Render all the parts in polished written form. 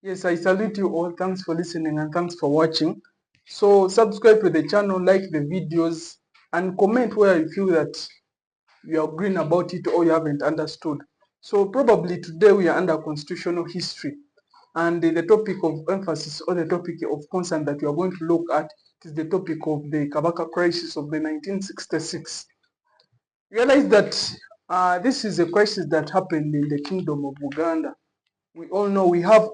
Yes, I salute you all. Thanks for listening and thanks for watching. So subscribe to the channel, like the videos, and comment where you feel that you are green about it or you haven't understood. So probably today we are under constitutional history, and the topic of emphasis or the topic of concern that we are going to look at is the topic of the Kabaka crisis of the 1966. Realize that this is a crisis that happened in the kingdom of Uganda. We all know we have,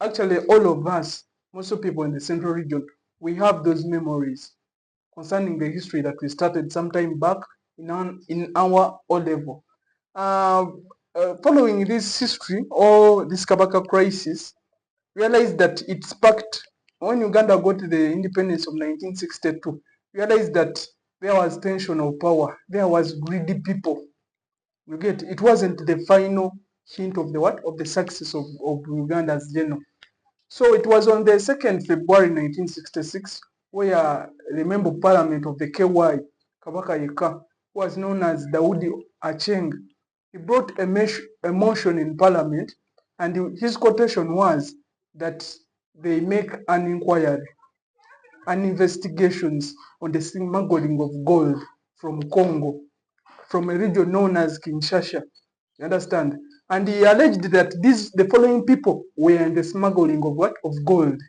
actually all of us, most of people in the central region, we have those memories concerning the history that we started sometime back in our O level. Uh, Following this history or this Kabaka crisis, realize that it sparked when Uganda got the independence of 1962. Realize that there was tension of power, there was greedy people. You get, it wasn't the final hint of the what of the success of Uganda's journey. So it was on the 2nd February 1966 where the member of parliament of the KY, Kabaka Yeka, who was known as Daudi Acheng, he brought a motion in parliament, and his quotation was that they make an inquiry and investigations on the smuggling of gold from Congo, from a region known as Kinshasa. You understand? And he alleged that the following people were in the smuggling of what? Of gold.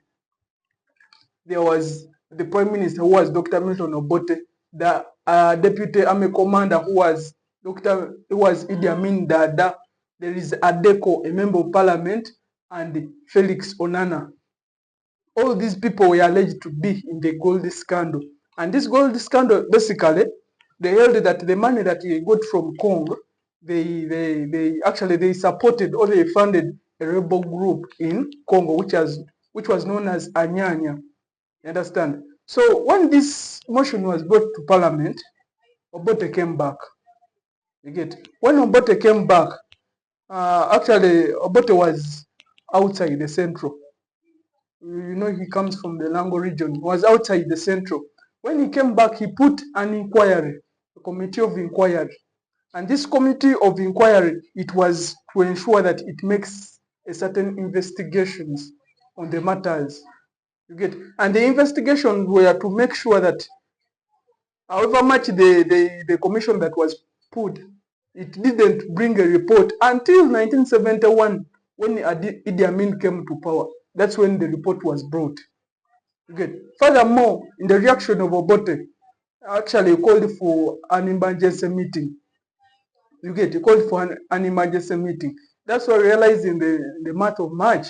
There was the Prime Minister, who was Dr. Milton Obote, the Deputy Army Commander, who was Idi Amin Dada. There is Adeko, a member of parliament, and Felix Onana. All these people were alleged to be in the gold scandal. And this gold scandal, basically, they held that the money that he got from Congo, they supported or they funded a rebel group in Congo, which was known as Anyanya. You understand? So when this motion was brought to parliament, Obote came back. You get? When Obote came back, actually Obote was outside the central. You know, he comes from the Lango region. He was outside the central. When he came back, he put an inquiry, a committee of inquiry. And this committee of inquiry, it was to ensure that it makes a certain investigations on the matters. You get? And the investigations were to make sure that however much the commission that was put, it didn't bring a report until 1971 when Idi Amin came to power. That's when the report was brought. Okay. Furthermore, in the reaction of Obote, actually called for an emergency meeting. You get, he called for an emergency meeting. That's why I realized in the month of March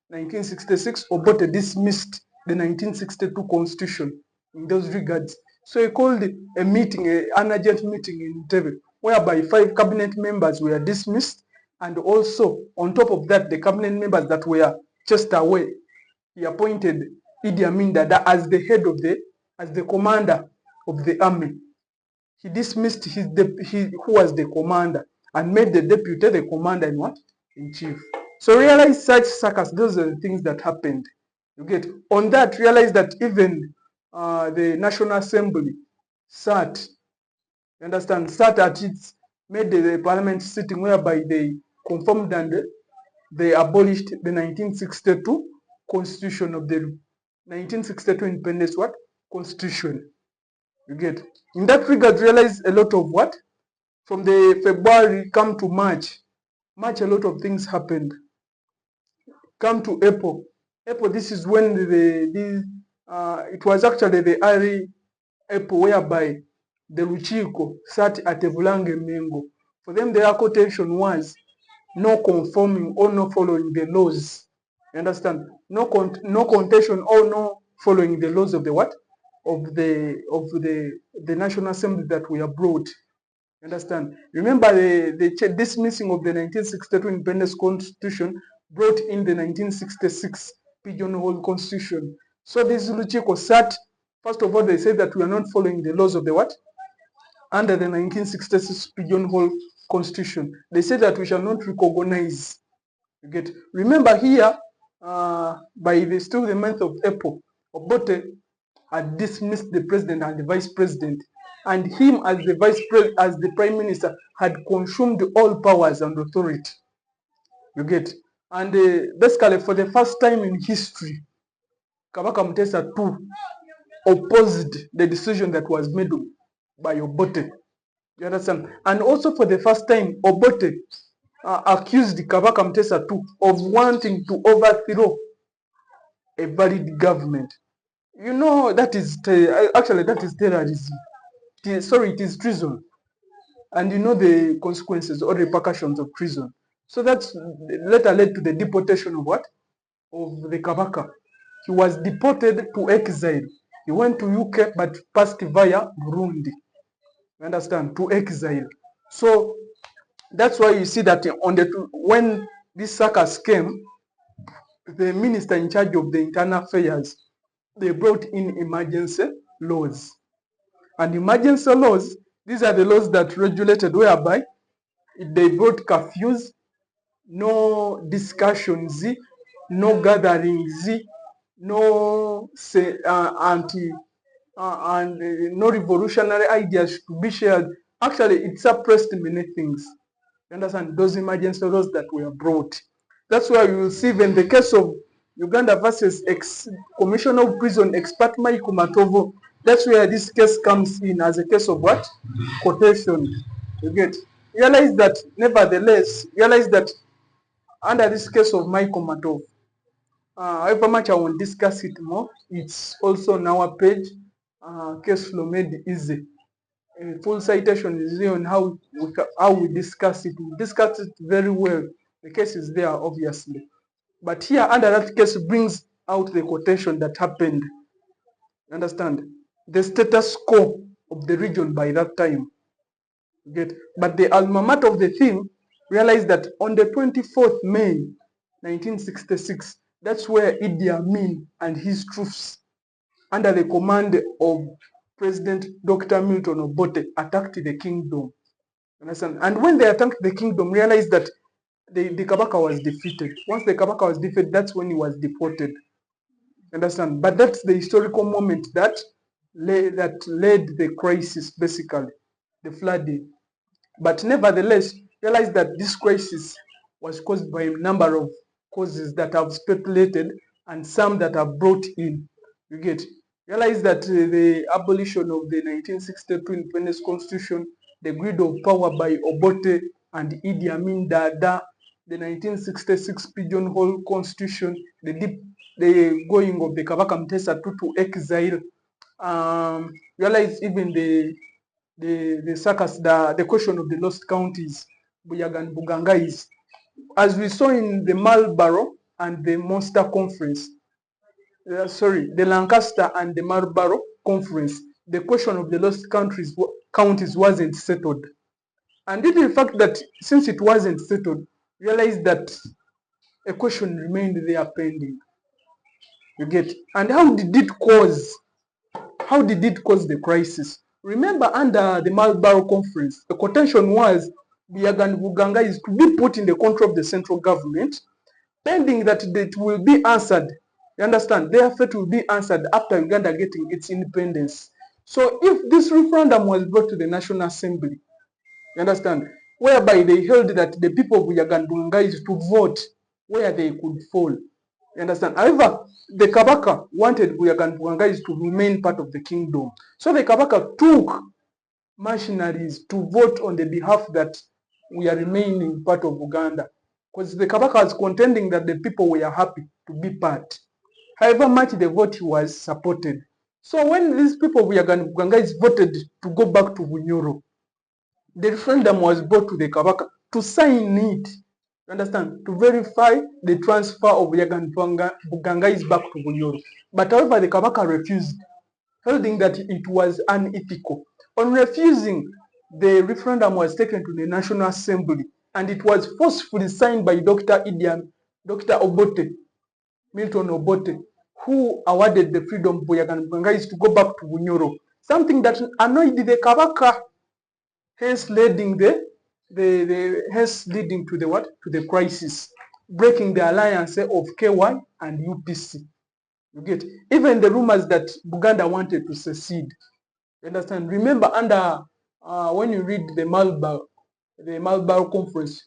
1966, Obote dismissed the 1962 constitution in those regards. So he called a meeting, an urgent meeting in Entebbe, whereby 5 cabinet members were dismissed, and also on top of that, the cabinet members that were just away, he appointed Idi Amin Dada as the head of as the commander of the army. He dismissed who was the commander and made the deputy the commander in what? In chief. So realize such circus, those are the things that happened. You get, on that, realize that even the National Assembly sat, you understand, sat at its, made the parliament sitting whereby they confirmed and they abolished the 1962 constitution of the 1962 independence what? Constitution. You get. In that regard, realize a lot of what? From the February come to March. March, a lot of things happened. Come to April. April, this is when it was actually the early April whereby the Luchiko sat at Evulange Mengo. For them, their quotation was no conforming or no following the laws. You understand? No contention or no following the laws of the what? Of the National Assembly that we are brought. You understand? Remember the dismissing of the 1962 Independence Constitution brought in the 1966 Pigeonhole Constitution. So this Luchiko sat, first of all, they said that we are not following the laws of the what? Under the 1966 Pigeonhole Constitution. They said that we shall not recognize. You get? Remember here, by still the month of April, Obote had dismissed the president and the vice president, and him as the prime minister had consumed all powers and authority. You get? And basically, for the first time in history, Kabaka Mutesa II opposed the decision that was made by Obote. You understand? And also for the first time, Obote accused Kabaka Mutesa II of wanting to overthrow a valid government. You know, that is, actually, that is terrorism. Sorry, it is treason. And you know the consequences or repercussions of treason. So that's later led to the deportation of what? Of the Kabaka. He was deported to exile. He went to UK but passed via Burundi. You understand? To exile. So that's why you see that when this circus came, the minister in charge of the internal affairs, they brought in emergency laws. And emergency laws, these are the laws that regulated whereby they brought curfews, no discussions, no gatherings, no anti and no revolutionary ideas to be shared. Actually, it suppressed many things. You understand? Those emergency laws that were brought. That's why you will see even the case of Uganda versus Commissioner of Prison expert Mike Matovo. That's where this case comes in as a case of what? Quotation. You get? Realize that under this case of Michael Matov, however much I won't discuss it more, it's also on our page, case flow made easy. A full citation is there on how we discuss it. We discuss it very well. The case is there, obviously. But here, under that case, brings out the quotation that happened. Understand? The status quo of the region by that time. Get? But the alma mater of the thing realized that on the 24th May 1966, that's where Idi Amin and his troops, under the command of President Dr. Milton Obote, attacked the kingdom. Understand? And when they attacked the kingdom, realized that the Kabaka was defeated. Once the Kabaka was defeated, that's when he was deported. Understand? But that's the historical moment that led the crisis, basically, the flooding. But nevertheless, realize that this crisis was caused by a number of causes that have speculated and some that are brought in. You get? Realize that the abolition of the 1962 Independence Constitution, the greed of power by Obote and Idi Amin Dada, the 1966 Pigeonhole Constitution, the going of the Kabaka Mutesa II to exile. Realize even the circus, the question of the lost counties, Buyaga and Bugangais, as we saw in the Marlborough and the Munster Conference, the Lancaster and the Marlborough Conference, the question of the lost counties wasn't settled. And due to the fact that since it wasn't settled, realized that a question remained there pending. You get? And how did it cause the crisis? Remember, under the Marlborough Conference, the contention was Buyaga and Buganga is to be put in the control of the central government, pending that it will be answered. You understand? Their fate will be answered after Uganda getting its independence. So if this referendum was brought to the National Assembly, you understand, whereby they held that the people of Buyaga and Buganga is to vote where they could fall. You understand? However, the Kabaka wanted Buyaga and Bugangais to remain part of the kingdom. So the Kabaka took mercenaries to vote on the behalf that we are remaining part of Uganda. Because the Kabaka was contending that the people were happy to be part. However much the vote was supported. So when these people of Buyaga and Bugangais voted to go back to Bunyoro, the referendum was brought to the Kabaka to sign it. You understand? To verify the transfer of Yagan Bugangais back to Bunyoro. But however, the Kabaka refused, holding that it was unethical. On refusing, the referendum was taken to the National Assembly and it was forcefully signed by Dr. Obote, Milton Obote, who awarded the freedom for Yagan Bugangais to go back to Bunyoro. Something that annoyed the Kabaka, hence leading leading to the what? To the crisis, breaking the alliance of KY and UPC. You get? Even the rumors that Buganda wanted to secede. You understand? Remember, under when you read the Marlborough Conference,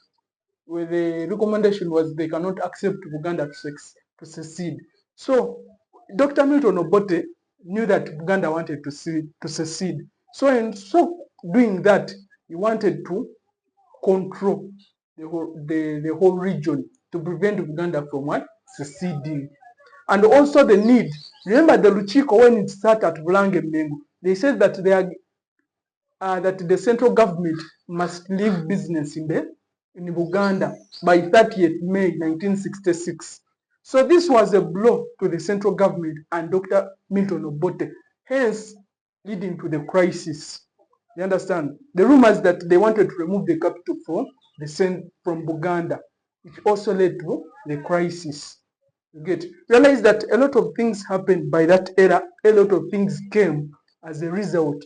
where the recommendation was they cannot accept Buganda to secede. So Dr. Milton Obote knew that Buganda wanted to secede. So in so doing that, he wanted to control the whole region to prevent Uganda from what? Seceding. And also the need. Remember the Luchiko when it started at Bulange Mbengu, they said that that the central government must leave business in Uganda by 30th May 1966. So this was a blow to the central government and Dr. Milton Obote, hence leading to the crisis. You understand? The rumors that they wanted to remove the capital from Buganda, which also led to the crisis. You get? Realize that a lot of things happened by that era, a lot of things came as a result.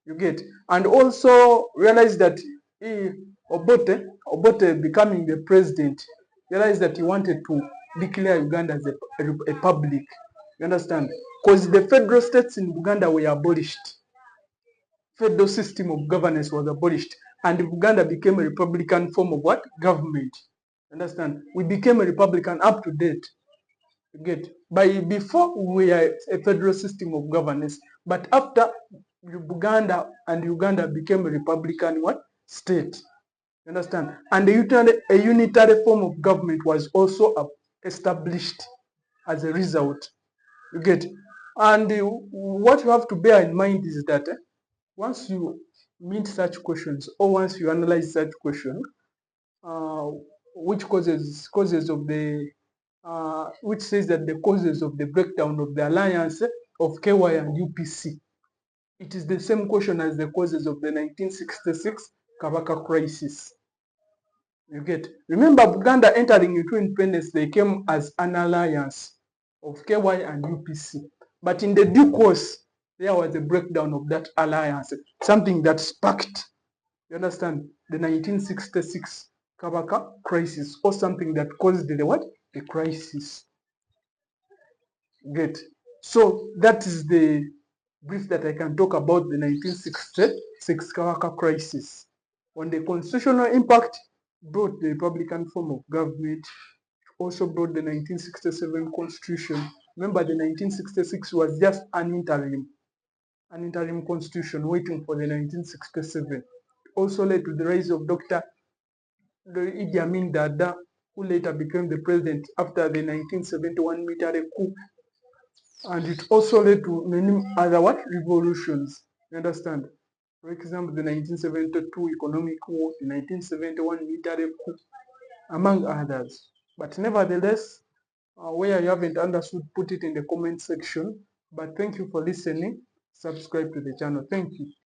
You get? And also realize that Obote becoming the president, realized that he wanted to declare Uganda as a republic. You understand? Because the federal states in Uganda were abolished. Federal system of governance was abolished, and Uganda became a republican form of what? Government. Understand? We became a republican up to date. You get? Before we are a federal system of governance, but after Uganda became a republican what? State. You understand? And a unitary form of government was also established as a result. You get? And what you have to bear in mind is that once you meet such questions or once you analyze such question, uh, which causes of the which says that the causes of the breakdown of the alliance of KY and UPC, it is the same question as the causes of the 1966 Kabaka crisis. You get? Remember, Buganda entering into independence, they came as an alliance of KY and UPC. But in the due course, there was a breakdown of that alliance, something that sparked, you understand, the 1966 Kabaka crisis, or something that caused the what? The crisis. Get? So that is the brief that I can talk about the 1966 Kabaka crisis. On the constitutional impact, brought the Republican form of government, also brought the 1967 constitution. Remember, the 1966 was just an interim constitution waiting for the 1967. Also led to the rise of Dr. Idi Amin Dada, who later became the president after the 1971 military coup. And it also led to many other what? Revolutions. You understand? For example, the 1972 economic war, the 1971 military coup, among others. But nevertheless, where you haven't understood, put it in the comment section. But thank you for listening. Subscribe to the channel. Thank you.